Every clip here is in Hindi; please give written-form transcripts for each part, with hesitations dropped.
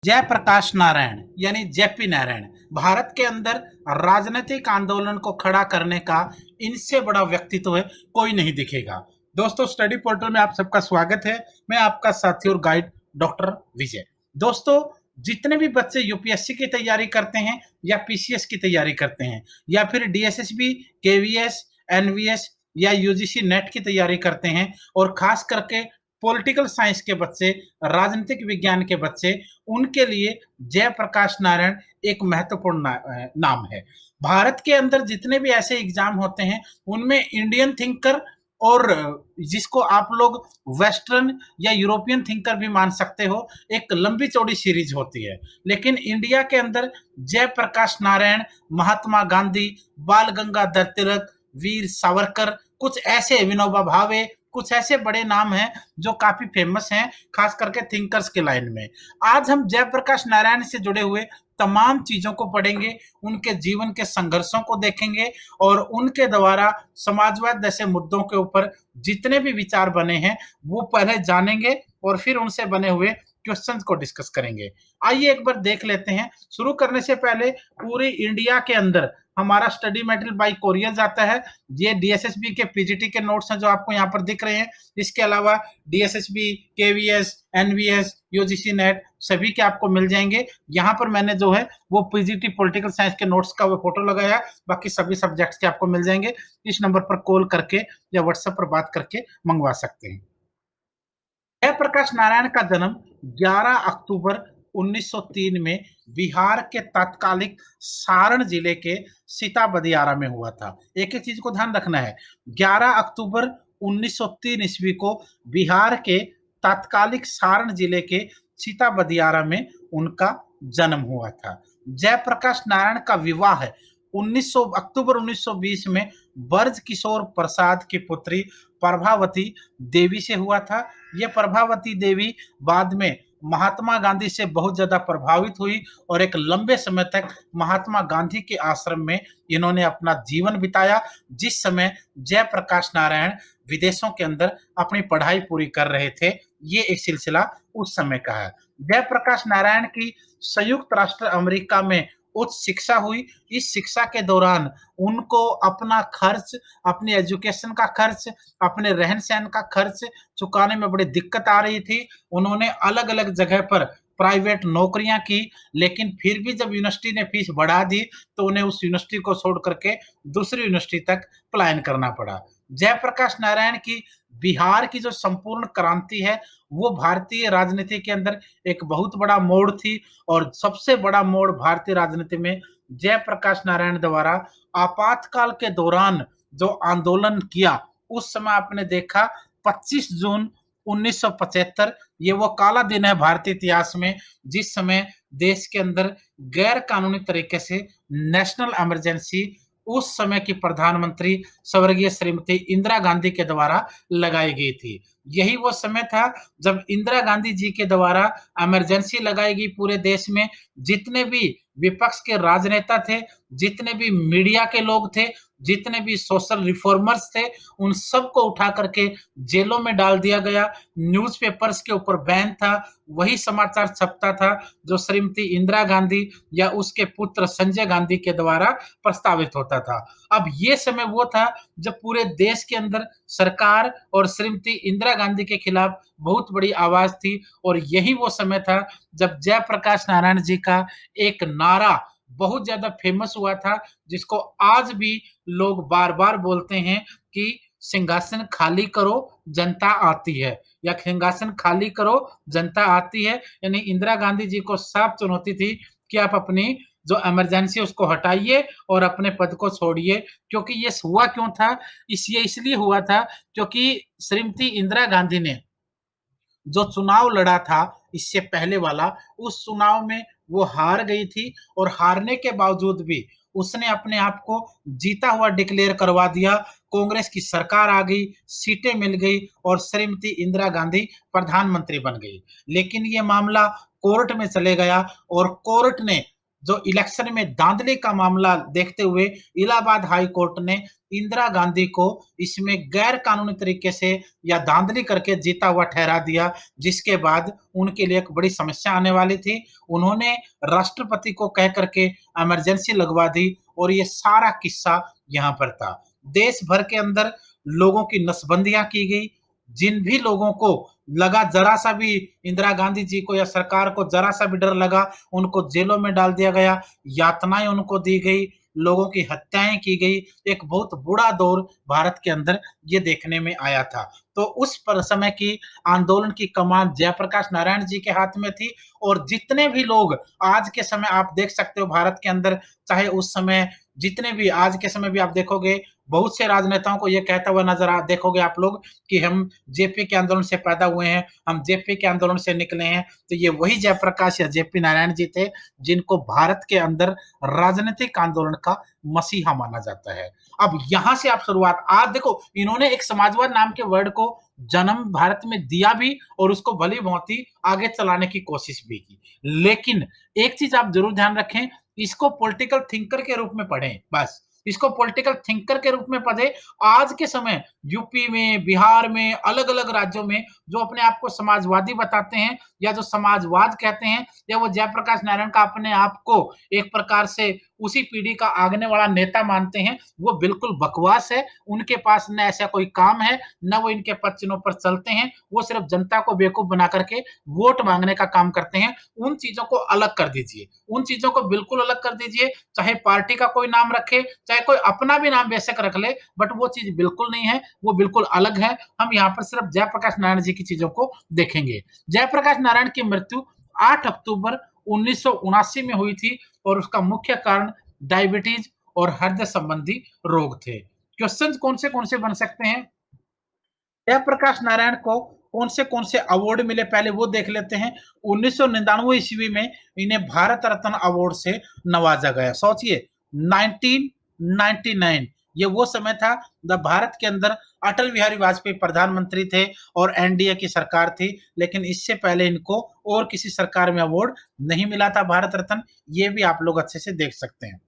जयप्रकाश नारायण यानी जेपी नारायण भारत के अंदर राजनीतिक आंदोलन को खड़ा करने का इनसे बड़ा व्यक्तित्व है कोई नहीं दिखेगा। दोस्तों, स्टडी पोर्टल में आप सबका स्वागत है। मैं आपका साथी और गाइड डॉक्टर विजय। दोस्तों, जितने भी बच्चे यूपीएससी की तैयारी करते हैं या पीसीएस की तैयारी करते हैं या फिर डीएसएसबी, केवीएस, एनवीएस या यूजीसी नेट की तैयारी करते हैं और खास करके पॉलिटिकल साइंस के बच्चे, राजनीतिक विज्ञान के बच्चे, उनके लिए जयप्रकाश नारायण एक महत्वपूर्ण नाम है। भारत के अंदर जितने भी ऐसे एग्जाम होते हैं उनमें इंडियन थिंकर और जिसको आप लोग वेस्टर्न या यूरोपियन थिंकर भी मान सकते हो, एक लंबी चौड़ी सीरीज होती है। लेकिन इंडिया के अंदर जयप्रकाश नारायण, महात्मा गांधी, बाल गंगाधर तिलक, वीर सावरकर, कुछ ऐसे विनोबा भावे, कुछ ऐसे बड़े नाम हैं जो काफी फेमस हैं, खास करके थिंकर्स के लाइन में। आज हम जयप्रकाश नारायण से जुड़े हुए तमाम चीजों को पढ़ेंगे, उनके जीवन के संघर्षों को देखेंगे और उनके द्वारा समाजवाद जैसे मुद्दों के ऊपर जितने भी विचार बने हैं वो पहले जानेंगे और फिर उनसे बने हुए क्वेश्चंस को डिस्कस करेंगे। आइए एक बार देख लेते हैं। शुरू करने से पहले पूरी इंडिया के अंदर हमारा स्टडी मटेरियल बाय कोरियर जाता है। ये डीएसएसबी के पीजीटी के नोट्स हैं जो आपको यहाँ पर दिख रहे हैं। इसके अलावा DSSB, KVS, NVS, UGC NET सभी के आपको मिल जाएंगे। यहाँ पर मैंने जो है वो पीजीटी पॉलिटिकल साइंस के नोट्स का वो फोटो लगाया है। बाकी सभी सब्जेक्ट्स के आपको मिल जाएंगे। इस नंबर पर कॉल करके या व्हाट्सएप पर बात करके मंगवा सकते हैं। जयप्रकाश नारायण का जन्म 11 अक्टूबर 1903 में बिहार के तत्कालिक सारण जिले के सीताबदियारा में हुआ था। एक एक चीज को ध्यान रखना है। 11 अक्टूबर 1903 ईस्वी को बिहार के तत्कालिक सारण जिले के सीताबदियारा में उनका जन्म हुआ था। जयप्रकाश नारायण का विवाह 1900 अक्टूबर 1920 में ब्रज किशोर प्रसाद की पुत्री प्रभावती देवी से हुआ था। यह प्रभावती देवी बाद में महात्मा गांधी से बहुत ज्यादा प्रभावित हुई और एक लंबे समय तक महात्मा गांधी के आश्रम में इन्होंने अपना जीवन बिताया, जिस समय जयप्रकाश नारायण विदेशों के अंदर अपनी पढ़ाई पूरी कर रहे थे। ये एक सिलसिला उस समय का है। जयप्रकाश नारायण की संयुक्त राष्ट्र अमेरिका में उच्च शिक्षा हुई। इस शिक्षा के दौरान उनको अपना खर्च, अपनी एजुकेशन का खर्च, अपने रहन सहन का खर्च चुकाने में बड़ी दिक्कत आ रही थी। उन्होंने अलग अलग जगह पर प्राइवेट नौकरियां की, लेकिन फिर भी जब यूनिवर्सिटी ने फीस बढ़ा दी तो उन्हें उस यूनिवर्सिटी को छोड़ करके दूसरी यूनिवर्सिटी तक पलायन करना पड़ा। जयप्रकाश नारायण की बिहार की जो संपूर्ण क्रांति है वो भारतीय राजनीति के अंदर एक बहुत बड़ा मोड़ थी और सबसे बड़ा मोड़ भारतीय राजनीति में जयप्रकाश नारायण द्वारा आपातकाल के दौरान जो आंदोलन किया, उस समय आपने देखा 25 जून 1975 ये वो काला दिन है भारतीय इतिहास में, जिस समय देश के अंदर गैर कानूनी तरीके से नेशनल इमरजेंसी उस समय की प्रधानमंत्री स्वर्गीय श्रीमती इंदिरा गांधी के द्वारा लगाई गई थी। यही वो समय था जब इंदिरा गांधी जी के द्वारा इमरजेंसी लगाई गई पूरे देश में। जितने भी विपक्ष के राजनेता थे, जितने भी मीडिया के लोग थे, जितने भी सोशल रिफॉर्मर्स थे, उन सबको उठा करके जेलों में डाल दिया गया। न्यूज़पेपर्स के ऊपर बैन था। वही समाचार छपता था जो श्रीमती इंदिरा गांधी या उसके पुत्र संजय गांधी के द्वारा प्रस्तावित होता था। अब ये समय वो था जब पूरे देश के अंदर सरकार और श्रीमती इंदिरा गांधी के खिलाफ बहुत बड़ी आवाज थी और यही वो समय था जब जयप्रकाश नारायण जी का एक नारा बहुत ज्यादा फेमस हुआ था, जिसको आज भी लोग बार बार बोलते हैं कि सिंहासन खाली करो जनता आती है, या सिंहासन खाली करो जनता आती है। यानी इंदिरा गांधी जी को साफ चुनौती थी कि आप अपनी जो इमरजेंसी उसको हटाइए और अपने पद को छोड़िए। क्योंकि ये हुआ क्यों था, ये इसलिए हुआ था क्योंकि श्रीमती इंदिरा गांधी ने जो चुनाव लड़ा था इससे पहले वाला, उस चुनाव में वो हार गई थी और हारने के बावजूद भी उसने अपने आप को जीता हुआ डिक्लेयर करवा दिया। कांग्रेस की सरकार आ गई, सीटें मिल गई और श्रीमती इंदिरा गांधी प्रधानमंत्री बन गई। लेकिन ये मामला कोर्ट में चले गया और कोर्ट ने जो इलेक्शन में धांधली का मामला देखते हुए इलाहाबाद हाई कोर्ट ने इंदिरा गांधी को इसमें गैर कानूनी तरीके से या धांधली करके जीता हुआ ठहरा दिया, जिसके बाद उनके लिए एक बड़ी समस्या आने वाली थी। उन्होंने राष्ट्रपति को कह करके इमरजेंसी लगवा दी और ये सारा किस्सा यहाँ पर था। देश भर के अंदर लोगों की नसबंदियां की गई। जिन भी लोगों को लगा जरा सा भी इंदिरा गांधी जी को या सरकार को जरा सा भी डर लगा, उनको जेलों में डाल दिया गया, यातनाएं उनको दी गई, लोगों की हत्याएं की गई। एक बहुत बुरा दौर भारत के अंदर ये देखने में आया था। तो उस पर समय की आंदोलन की कमान जयप्रकाश नारायण जी के हाथ में थी और जितने भी लोग आज के समय आप देख सकते हो भारत के अंदर, चाहे उस समय जितने भी आज के समय भी आप देखोगे, बहुत से राजनेताओं को ये कहता हुआ नजर आ देखोगे आप लोग कि हम जेपी के आंदोलन से पैदा हुए हैं, हम जेपी के आंदोलन से निकले हैं। तो ये वही जयप्रकाश या जेपी नारायण जी थे जिनको भारत के अंदर राजनीतिक आंदोलन का मसीहा माना जाता है। अब यहां से आप शुरुआत आज देखो, इन्होंने एक समाजवाद नाम के वर्ड को जन्म भारत में दिया भी और उसको भली भांति आगे चलाने की कोशिश भी की। लेकिन एक चीज आप जरूर ध्यान रखें, इसको पॉलिटिकल थिंकर के रूप में पढ़ें, बस इसको पॉलिटिकल थिंकर के रूप में पढ़े। आज के समय यूपी में, बिहार में, अलग-अलग राज्यों में जो अपने आप को समाजवादी बताते हैं या जो समाजवाद कहते हैं या वो जयप्रकाश नारायण का अपने आप को एक प्रकार से उसी पीढ़ी का आगने वाला नेता मानते हैं, वो बिल्कुल बकवास है। उनके पास न ऐसा कोई काम है, न वो इनके पद चिन्हों पर चलते हैं। वो सिर्फ जनता को बेवकूफ बना करके वोट मांगने का काम करते हैं। उन चीजों को अलग कर दीजिए, उन चीजों को बिल्कुल अलग कर दीजिए। चाहे पार्टी का कोई नाम रखे, चाहे कोई अपना भी नाम बेशक रख ले, बट वो चीज बिल्कुल नहीं है, वो बिल्कुल अलग है। हम यहाँ पर सिर्फ जयप्रकाश नारायण जी की चीजों को देखेंगे। जयप्रकाश नारायण की मृत्यु 8 अक्टूबर 1979 में हुई थी और उसका मुख्य कारण डायबिटीज और हृदय संबंधी रोग थे। क्वेश्चन कौन से बन सकते हैं? जयप्रकाश नारायण को कौन से अवार्ड मिले पहले वो देख लेते हैं। 1999 ईस्वी में इन्हें भारत रत्न अवार्ड से नवाजा गया। सोचिए 1999 ये वो समय था जब भारत के अंदर अटल बिहारी वाजपेयी प्रधानमंत्री थे और एनडीए की सरकार थी, लेकिन इससे पहले इनको और किसी सरकार में अवार्ड नहीं मिला था भारत रत्न। ये भी आप लोग अच्छे से देख सकते हैं।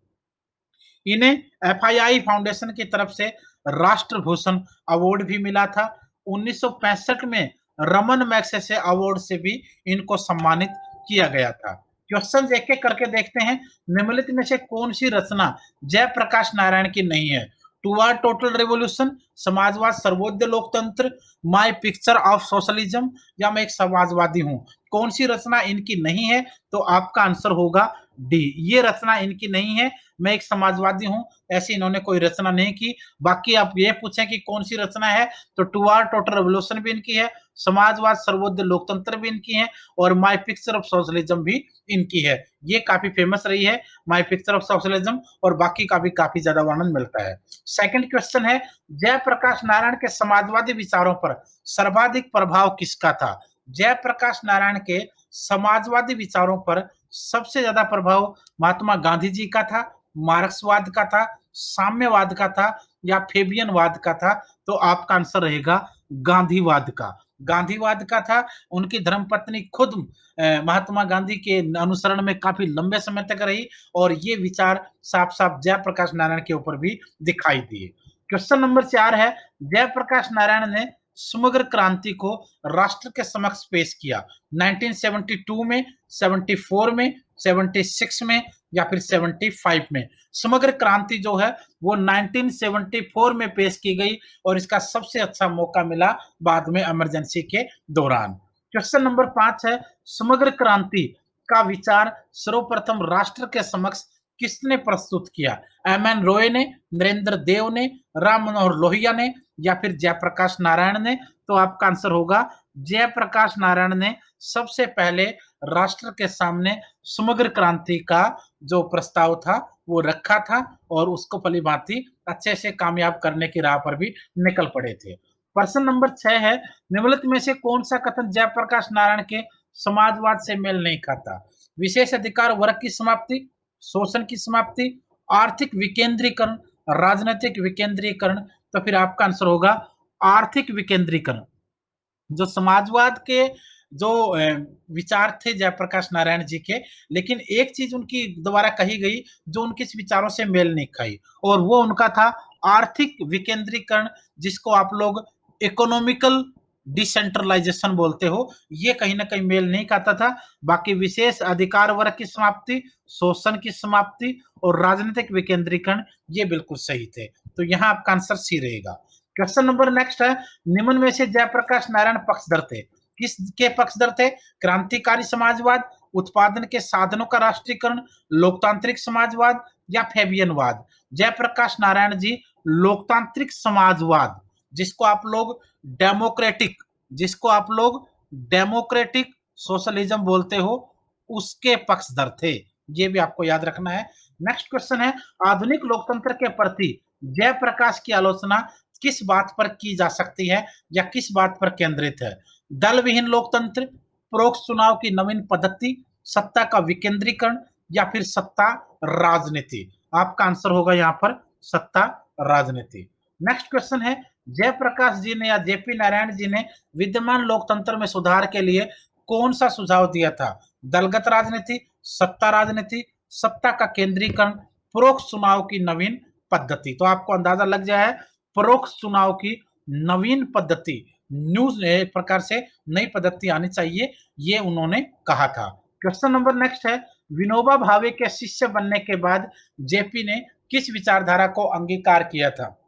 इन्हें एफआईआई फाउंडेशन की तरफ से राष्ट्रभूषण अवार्ड भी मिला था। 1965 में रमन मैग्सेसे अवार्ड से भी इनको सम्मानित किया गया था। क्वेश्चन एक एक करके देखते हैं। निम्नलिखित में से कौन सी रचना जयप्रकाश नारायण की नहीं है? टुवर्ड टोटल रेवोल्यूशन, समाजवाद सर्वोदय लोकतंत्र, माय पिक्चर ऑफ सोशलिज्म या मैं एक समाजवादी हूं। कौन सी रचना इनकी नहीं है? तो आपका आंसर होगा डी, ये रचना इनकी नहीं है। मैं एक समाजवादी हूं, ऐसी इन्होंने कोई रचना नहीं की। बाकी आप ये पूछें कि कौन सी रचना है, तो टुवर्ड टोटल रेवोल्यूशन भी इनकी है, समाजवाद सर्वोदय लोकतंत्र भी इनकी है और माय पिक्चर ऑफ सोशलिज्म भी इनकी है। ये काफी फेमस रही है माय पिक्चर ऑफ सोशलिज्म और बाकी का भी काफी ज्यादा वर्णन मिलता है। सेकंड क्वेश्चन है, जयप्रकाश नारायण के समाजवादी विचारों पर सर्वाधिक प्रभाव किसका था? जयप्रकाश नारायण के समाजवादी विचारों पर सबसे ज्यादा प्रभाव महात्मा गांधी जी का था, मार्क्सवाद का था, साम्यवाद का था या फेबियनवाद का था? तो आपका आंसर रहेगा गांधीवाद का। गांधीवाद का था। उनकी धर्मपत्नी खुद महात्मा गांधी के अनुसरण में काफी लंबे समय तक रही और ये विचार साफ साफ जयप्रकाश नारायण के ऊपर भी दिखाई दिए। क्वेश्चन नंबर 4 है, जयप्रकाश नारायण ने समग्र क्रांति को राष्ट्र के समक्ष पेश किया 1972 में, 74 में, 76 में या फिर 75 में? समग्र क्रांति जो है वो 1974 में पेश की गई और इसका सबसे अच्छा मौका मिला बाद में इमरजेंसी के दौरान। क्वेश्चन नंबर 5 है, समग्र क्रांति का विचार सर्वप्रथम राष्ट्र के समक्ष किसने प्रस्तुत किया? एम एन रॉय ने, नरेंद्र देव ने, राम मनोहर लोहिया ने या फिर जयप्रकाश नारायण ने? तो आपका आंसर होगा जयप्रकाश नारायण ने सबसे पहले राष्ट्र के सामने समग्र क्रांति का जो प्रस्ताव था वो रखा था और उसको भली-भांति अच्छे से कामयाब करने की राह पर भी निकल पड़े थे। प्रश्न नंबर 6 है, निम्नलिखित में से कौन सा कथन जयप्रकाश नारायण के समाजवाद से मेल नहीं खाता? विशेष अधिकार वर्ग की समाप्ति, शोषण की समाप्ति, आर्थिक विकेंद्रीकरण, राजनीतिक विकेंद्रीकरण? तो फिर आपका आंसर होगा आर्थिक विकेंद्रीकरण। जो समाजवाद के जो विचार थे जयप्रकाश नारायण जी के, लेकिन एक चीज उनकी दोबारा कही गई जो उनके विचारों से मेल नहीं खाई, और वो उनका था आर्थिक विकेंद्रीकरण, जिसको आप लोग इकोनॉमिकल डिसेंट्रलाइजेशन बोलते हो। ये कहीं ना कहीं मेल नहीं खाता था। बाकी विशेष अधिकार वर्ग की समाप्ति, शोषण की समाप्ति और राजनीतिक विकेंद्रीकरण, ये बिल्कुल सही थे। तो यहाँ आपका आंसर सी रहेगा। क्वेश्चन नंबर नेक्स्ट है, निम्न में से जयप्रकाश नारायण पक्षधर थे? किसके पक्षधर थे? क्रांतिकारी समाजवाद, उत्पादन के साधनों का राष्ट्रीयकरण, लोकतांत्रिक समाजवाद या फेबियनवाद? जयप्रकाश नारायण जी लोकतांत्रिक समाजवाद, जिसको आप लोग डेमोक्रेटिक जिसको आप लोग डेमोक्रेटिक सोशलिज्म बोलते हो, उसके पक्षधर थे। ये भी आपको याद रखना है। नेक्स्ट क्वेश्चन है, आधुनिक लोकतंत्र के प्रति जयप्रकाश की आलोचना किस बात पर की जा सकती है या किस बात पर केंद्रित है? दल विहीन लोकतंत्र, परोक्ष चुनाव की नवीन पद्धति, सत्ता का विकेंद्रीकरण या फिर सत्ता राजनीति? आपका आंसर होगा यहाँ पर सत्ता राजनीति। नेक्स्ट क्वेश्चन है, जयप्रकाश जी ने या जेपी नारायण जी ने विद्यमान लोकतंत्र में सुधार के लिए कौन सा सुझाव दिया था? दलगत राजनीति, सत्ता राजनीति, सत्ता का केंद्रीकरण, परोक्ष चुनाव की नवीन पद्धति? तो आपको अंदाजा लग जाए, परोक्ष चुनाव की नवीन पद्धति, न्यूज एक प्रकार से नई पद्धति आनी चाहिए, ये उन्होंने कहा था। क्वेश्चन नंबर नेक्स्ट है, विनोबा भावे के शिष्य बनने के बाद जेपी ने किस विचारधारा को अंगीकार किया था?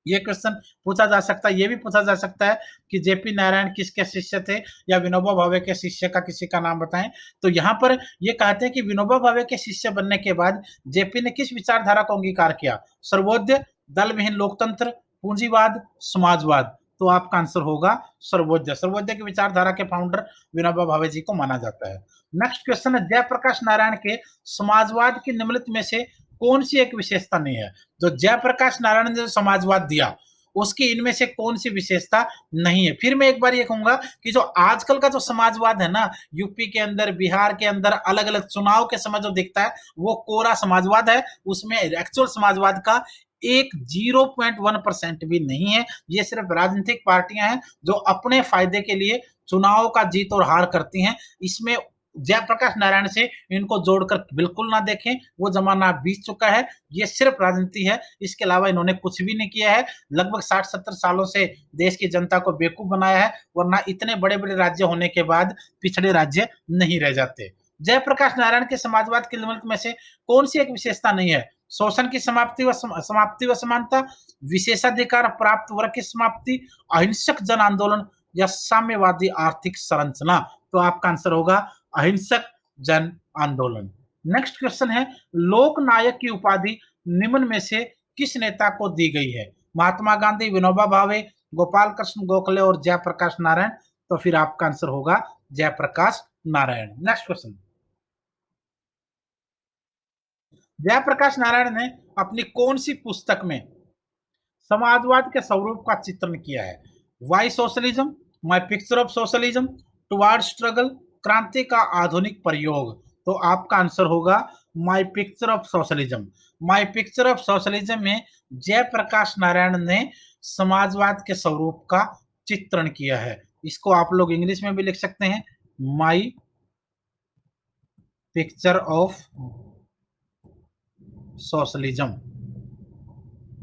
ये क्वेश्चन पूछा जा सकता है। ये भी पूछा जा सकता है कि जेपी नारायण किसके शिष्य थे या विनोबा भावे के शिष्य का किसी का नाम बताएं। तो यहाँ पर ये कहते हैं कि विनोबा भावे के शिष्य बनने के बाद जेपी ने किस विचारधारा को अंगीकार किया? सर्वोदय, दल विहीन लोकतंत्र, पूंजीवाद, समाजवाद? तो आपका आंसर होगा सर्वोदय। सर्वोदय की विचारधारा के फाउंडर विनोबा भावे जी को माना जाता है। नेक्स्ट क्वेश्चन है, जयप्रकाश नारायण के समाजवाद की निम्नलिखित में से कौन सी एक विशेषता नहीं है? जो जयप्रकाश नारायण ने जो समाजवाद दिया, उसकी इनमें से कौन सी विशेषता नहीं है? फिर मैं एक बार ये कहूंगा कि जो आजकल का जो समाजवाद है ना, यूपी के अंदर, बिहार के अंदर अलग अलग चुनाव के समय जो दिखता है, वो कोरा समाजवाद है। उसमें एक्चुअल समाजवाद का एक 0.1% भी नहीं है। ये सिर्फ राजनीतिक पार्टियां हैं जो अपने फायदे के लिए चुनाव का जीत और हार करती हैं। इसमें जयप्रकाश नारायण से इनको जोड़कर बिल्कुल ना देखें, वो जमाना बीत चुका है। ये सिर्फ राजनीति है, इसके अलावा इन्होंने कुछ भी नहीं किया है। लगभग 60-70 सालों से देश की जनता को बेवकूफ बनाया है, वरना इतने बड़े बड़े राज्य होने के बाद पिछड़े राज्य नहीं रह जाते। जयप्रकाश नारायण के समाजवाद के में से कौन सी एक विशेषता नहीं है? शोषण की समाप्ति व समानता, विशेषाधिकार प्राप्त वर्ग की समाप्ति, अहिंसक जन आंदोलन या साम्यवादी आर्थिक संरचना? तो आपका आंसर होगा अहिंसक जन आंदोलन। नेक्स्ट क्वेश्चन है, लोकनायक की उपाधि निम्न में से किस नेता को दी गई है? महात्मा गांधी, विनोबा भावे, गोपाल कृष्ण गोखले और जयप्रकाश नारायण? तो फिर आपका आंसर होगा जयप्रकाश नारायण। नेक्स्ट क्वेश्चन, जयप्रकाश नारायण ने अपनी कौन सी पुस्तक में समाजवाद के स्वरूप का चित्रण किया है? Why socialism, my picture of socialism, toward struggle, क्रांति का आधुनिक प्रयोग? तो आपका आंसर होगा my picture of socialism. My picture of socialism में जयप्रकाश नारायण ने समाजवाद के स्वरूप का चित्रण किया है। इसको आप लोग इंग्लिश में भी लिख सकते हैं, माई picture of socialism.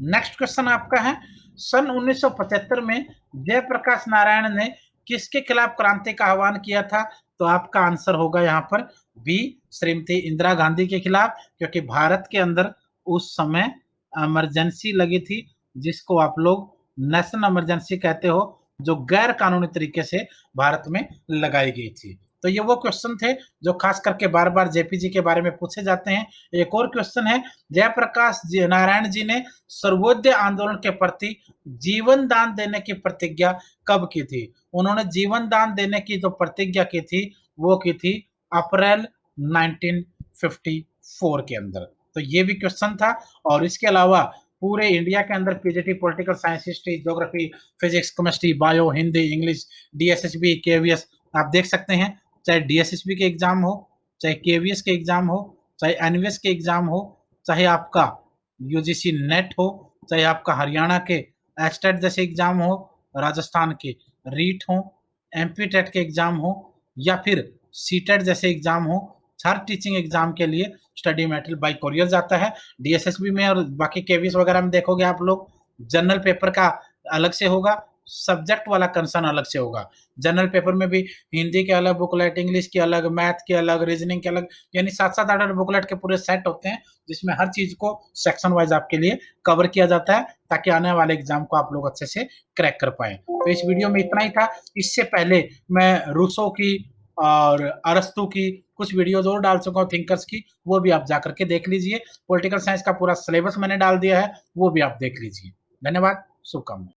Next question आपका है, सन 1975 में जयप्रकाश नारायण ने किसके खिलाफ क्रांति का आह्वान किया था? तो आपका आंसर होगा यहाँ पर बी, श्रीमती इंदिरा गांधी के खिलाफ, क्योंकि भारत के अंदर उस समय इमरजेंसी लगी थी, जिसको आप लोग नेशनल इमरजेंसी कहते हो, जो गैर कानूनी तरीके से भारत में लगाई गई थी। तो ये वो क्वेश्चन थे जो खास करके बार बार जेपी जी के बारे में पूछे जाते हैं। एक और क्वेश्चन है, जयप्रकाश नारायण जी ने सर्वोदय आंदोलन के प्रति जीवन दान देने की प्रतिज्ञा कब की थी? उन्होंने जीवन दान देने की जो प्रतिज्ञा की थी, वो की थी अप्रैल 1954 के अंदर। तो ये भी क्वेश्चन था। और इसके अलावा पूरे इंडिया के अंदर PGT political science, history, geography, physics, chemistry, bio, Hindi, English, DSSB, KVS आप देख सकते हैं। चाहे डीएसएसबी के एग्जाम हो, चाहे केवीएस के एग्जाम हो, चाहे एनवीएस के एग्जाम हो, चाहे आपका यूजीसी नेट हो, चाहे आपका हरियाणा के एस्टेट जैसे एग्जाम हो, राजस्थान के रीट हो, एमपी टेट के एग्जाम हो, या फिर सीटेट जैसे एग्जाम हो, हर टीचिंग एग्जाम के लिए स्टडी मटेरियल बाय कोरियर जाता है। डीएसएसबी में और बाकी केवीएस वगैरह में देखोगे आप लोग, जनरल पेपर का अलग से होगा, सब्जेक्ट वाला कंसर्न अलग से होगा। जनरल पेपर में भी हिंदी के अलग बुकलेट, इंग्लिश की अलग, मैथ की अलग, रीजनिंग के अलग, यानी 7-7 8-8 बुकलेट के पूरे सेट होते हैं, जिसमें हर चीज को सेक्शन वाइज आपके लिए कवर किया जाता है, ताकि आने वाले एग्जाम को आप लोग अच्छे से क्रैक कर पाए। तो इस वीडियो में इतना ही था। इससे पहले मैं रूसो की और अरस्तु की कुछ वीडियोज और डाल चुका हूँ थिंकर्स की, वो भी आप जाकर के देख लीजिए। पॉलिटिकल साइंस का पूरा सिलेबस मैंने डाल दिया है, वो भी आप देख लीजिए। धन्यवाद, शुभकामनाएं।